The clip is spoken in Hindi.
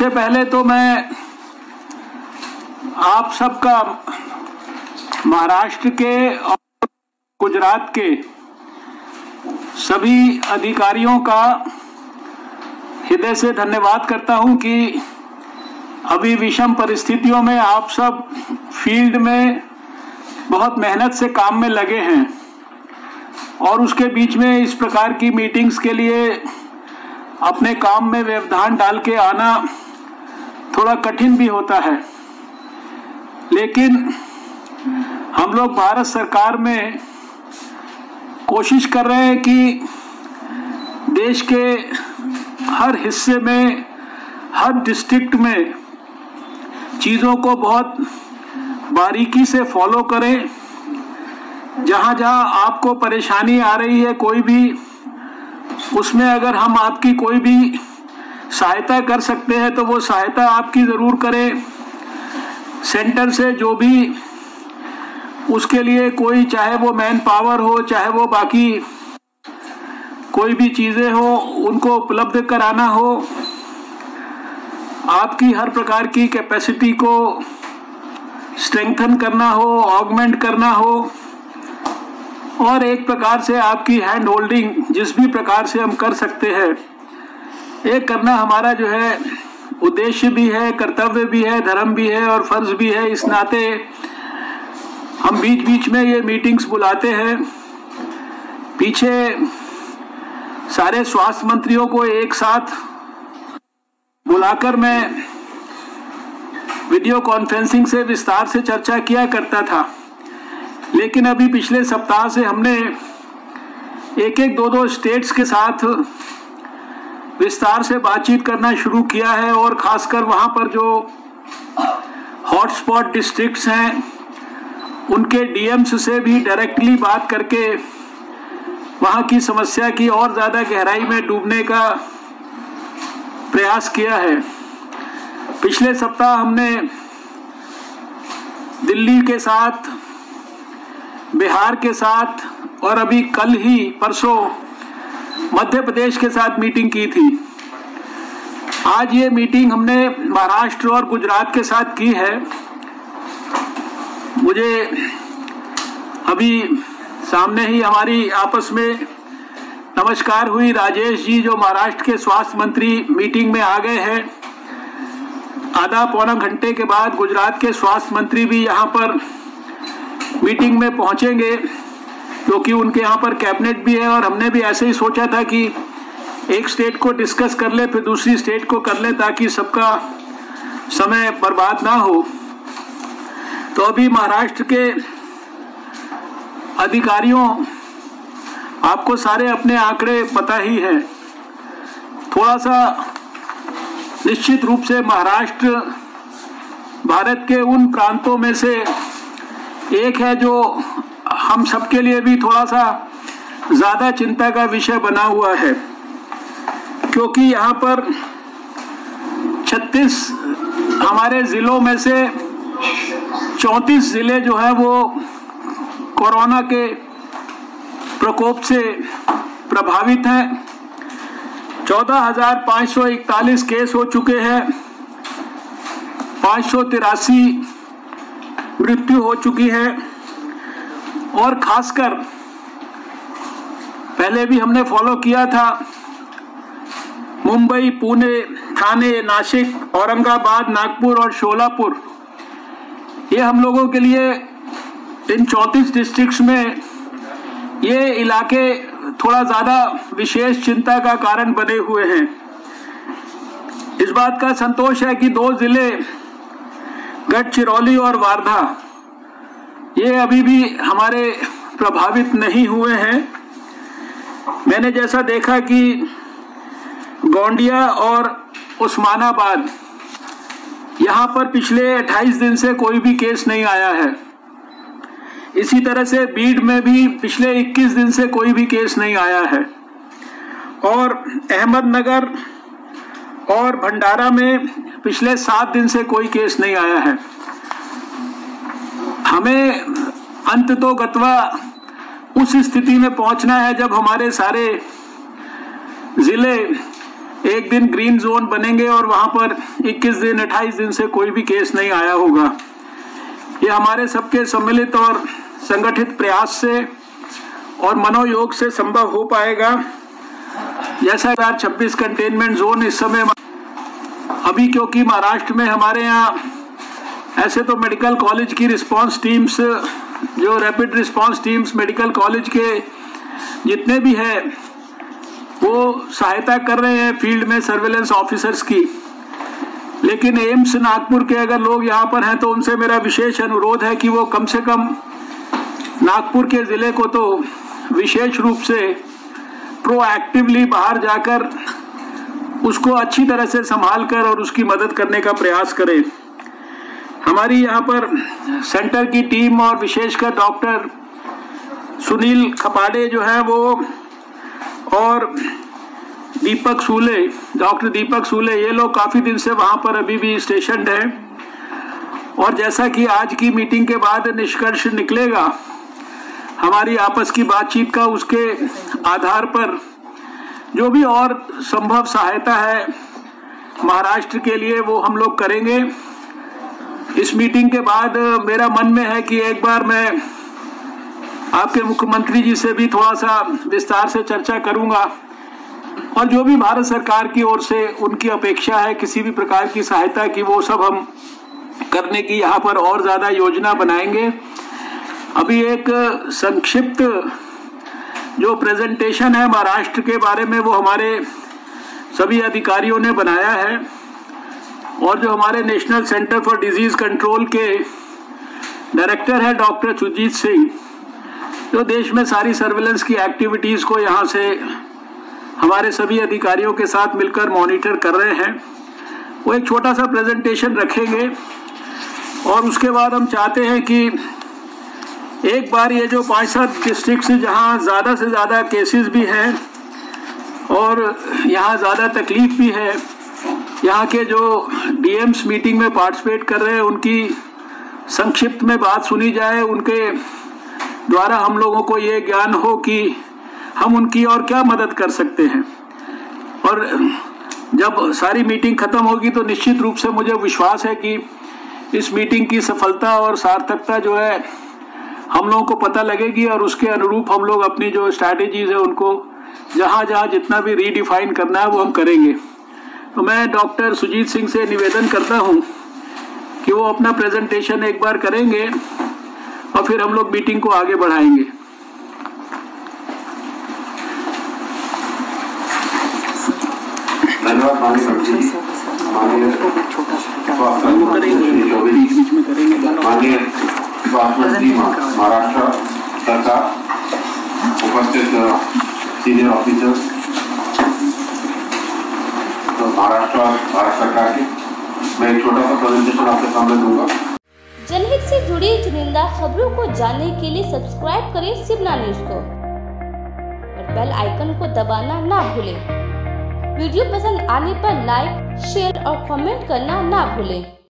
सबसे पहले तो मैं आप सबका महाराष्ट्र के और गुजरात के सभी अधिकारियों का हृदय से धन्यवाद करता हूं कि अभी विषम परिस्थितियों में आप सब फील्ड में बहुत मेहनत से काम में लगे हैं और उसके बीच में इस प्रकार की मीटिंग्स के लिए अपने काम में व्यवधान डाल के आना थोड़ा कठिन भी होता है। लेकिन हम लोग भारत सरकार में कोशिश कर रहे हैं कि देश के हर हिस्से में, हर डिस्ट्रिक्ट में चीज़ों को बहुत बारीकी से फॉलो करें। जहाँ जहाँ आपको परेशानी आ रही है कोई भी, उसमें अगर हम आपकी कोई भी सहायता कर सकते हैं तो वो सहायता आपकी ज़रूर करें। सेंटर से जो भी उसके लिए कोई, चाहे वो मैन पावर हो, चाहे वो बाकी कोई भी चीज़ें हो, उनको उपलब्ध कराना हो। आपकी हर प्रकार की कैपेसिटी को स्ट्रेंथन करना हो, ऑगमेंट करना हो और एक प्रकार से आपकी हैंड होल्डिंग जिस भी प्रकार से हम कर सकते हैं, ये करना हमारा जो है उद्देश्य भी है, कर्तव्य भी है, धर्म भी है और फर्ज भी है। इस नाते हम बीच बीच में ये मीटिंग्स बुलाते हैं। पीछे सारे स्वास्थ्य मंत्रियों को एक साथ बुलाकर मैं वीडियो कॉन्फ्रेंसिंग से विस्तार से चर्चा किया करता था, लेकिन अभी पिछले सप्ताह से हमने एक एक दो स्टेट्स के साथ विस्तार से बातचीत करना शुरू किया है और खासकर वहाँ पर जो हॉटस्पॉट डिस्ट्रिक्ट्स हैं उनके डीएम्स से भी डायरेक्टली बात करके वहाँ की समस्या की और ज़्यादा गहराई में डूबने का प्रयास किया है। पिछले सप्ताह हमने दिल्ली के साथ, बिहार के साथ और अभी कल ही परसों मध्य प्रदेश के साथ मीटिंग की थी। आज ये मीटिंग हमने महाराष्ट्र और गुजरात के साथ की है। मुझे अभी सामने ही हमारी आपस में नमस्कार हुई। राजेश जी जो महाराष्ट्र के स्वास्थ्य मंत्री मीटिंग में आ गए हैं। आधा पौना घंटे के बाद गुजरात के स्वास्थ्य मंत्री भी यहाँ पर मीटिंग में पहुँचेंगे, क्योंकि उनके यहाँ पर कैबिनेट भी है और हमने भी ऐसे ही सोचा था कि एक स्टेट को डिस्कस कर ले फिर दूसरी स्टेट को कर ले, ताकि सबका समय बर्बाद ना हो। तो अभी महाराष्ट्र के अधिकारियों, आपको सारे अपने आंकड़े पता ही है। थोड़ा सा निश्चित रूप से महाराष्ट्र भारत के उन प्रांतों में से एक है जो हम सबके लिए भी थोड़ा सा ज़्यादा चिंता का विषय बना हुआ है, क्योंकि यहाँ पर 36 हमारे ज़िलों में से 34 ज़िले जो है वो कोरोना के प्रकोप से प्रभावित हैं। 14,541 केस हो चुके हैं, 583 मृत्यु हो चुकी है और खासकर पहले भी हमने फॉलो किया था, मुंबई, पुणे, ठाणे, नासिक, औरंगाबाद, नागपुर और शोलापुर, ये हम लोगों के लिए इन 34 डिस्ट्रिक्ट्स में ये इलाके थोड़ा ज़्यादा विशेष चिंता का कारण बने हुए हैं। इस बात का संतोष है कि 2 जिले गढ़चिरौली और वार्धा ये अभी भी हमारे प्रभावित नहीं हुए हैं। मैंने जैसा देखा कि गोंडिया और उस्मानाबाद, यहाँ पर पिछले 28 दिन से कोई भी केस नहीं आया है। इसी तरह से बीड में भी पिछले 21 दिन से कोई भी केस नहीं आया है और अहमदनगर और भंडारा में पिछले 7 दिन से कोई केस नहीं आया है। हमें अंततो गत्वा उस स्थिति में पहुंचना है जब हमारे सारे जिले एक दिन ग्रीन जोन बनेंगे और वहां पर 21 दिन 28 दिन से कोई भी केस नहीं आया होगा। ये हमारे सबके सम्मिलित और संगठित प्रयास से और मनोयोग से संभव हो पाएगा। जैसा 2026 कंटेनमेंट जोन इस समय अभी, क्योंकि महाराष्ट्र में हमारे यहाँ ऐसे तो मेडिकल कॉलेज की रिस्पांस टीम्स, जो rapid response teams medical college के जितने भी है वो सहायता कर रहे हैं फील्ड में सर्वेलेंस ऑफिसर्स की। लेकिन एम्स नागपुर के अगर लोग यहाँ पर हैं तो उनसे मेरा विशेष अनुरोध है कि वो कम से कम नागपुर के ज़िले को तो विशेष रूप से प्रोएक्टिवली बाहर जाकर उसको अच्छी तरह से संभाल कर और उसकी मदद करने का प्रयास करें। हमारी यहाँ पर सेंटर की टीम और विशेषकर डॉक्टर सुनील खपाड़े जो है वो और दीपक सूले, डॉक्टर दीपक सूले, ये लोग काफ़ी दिन से वहाँ पर अभी भी स्टेशन्ड हैं। और जैसा कि आज की मीटिंग के बाद निष्कर्ष निकलेगा हमारी आपस की बातचीत का, उसके आधार पर जो भी और संभव सहायता है महाराष्ट्र के लिए वो हम लोग करेंगे। इस मीटिंग के बाद मेरा मन में है कि एक बार मैं आपके मुख्यमंत्री जी से भी थोड़ा सा विस्तार से चर्चा करूंगा और जो भी भारत सरकार की ओर से उनकी अपेक्षा है किसी भी प्रकार की सहायता की, वो सब हम करने की यहाँ पर और ज़्यादा योजना बनाएंगे। अभी एक संक्षिप्त जो प्रेजेंटेशन है महाराष्ट्र के बारे में वो हमारे सभी अधिकारियों ने बनाया है और जो हमारे national centre for disease control के डायरेक्टर है डॉक्टर सुजीत सिंह, जो देश में सारी सर्वेलेंस की एक्टिविटीज़ को यहाँ से हमारे सभी अधिकारियों के साथ मिलकर मॉनिटर कर रहे हैं, वो एक छोटा सा प्रेजेंटेशन रखेंगे। और उसके बाद हम चाहते हैं कि एक बार ये जो 5-7 डिस्ट्रिक्ट्स जहाँ ज़्यादा से ज़्यादा केसेस भी हैं और यहाँ ज़्यादा तकलीफ भी है, यहाँ के जो डीएम्स मीटिंग में पार्टिसिपेट कर रहे हैं उनकी संक्षिप्त में बात सुनी जाए, उनके द्वारा हम लोगों को ये ज्ञान हो कि हम उनकी और क्या मदद कर सकते हैं। और जब सारी मीटिंग खत्म होगी तो निश्चित रूप से मुझे विश्वास है कि इस मीटिंग की सफलता और सार्थकता जो है हम लोगों को पता लगेगी और उसके अनुरूप हम लोग अपनी जो स्ट्रैटेजीज है उनको जहाँ जहाँ जितना भी रीडिफाइन करना है वो हम करेंगे। तो मैं डॉक्टर सुजीत सिंह से निवेदन करता हूँ कि वो अपना प्रेजेंटेशन एक बार करेंगे और फिर हम लोग मीटिंग को आगे बढ़ाएंगे। धन्यवाद माननीय मंत्री जी, माननीय स्वास्थ्य मंत्री महाराष्ट्र सरकार, उपस्थित सीनियर ऑफिसर्स महाराष्ट्र और भारत सरकार के, मैं एक छोटा सा प्रेजेंटेशन आपके सामने दूंगा। जनहित से जुड़ी चुनिंदा खबरों को जानने के लिए सब्सक्राइब करें शिवना न्यूज को और बेल आइकन को दबाना ना भूलें। वीडियो पसंद आने पर लाइक, शेयर और कमेंट करना ना भूलें।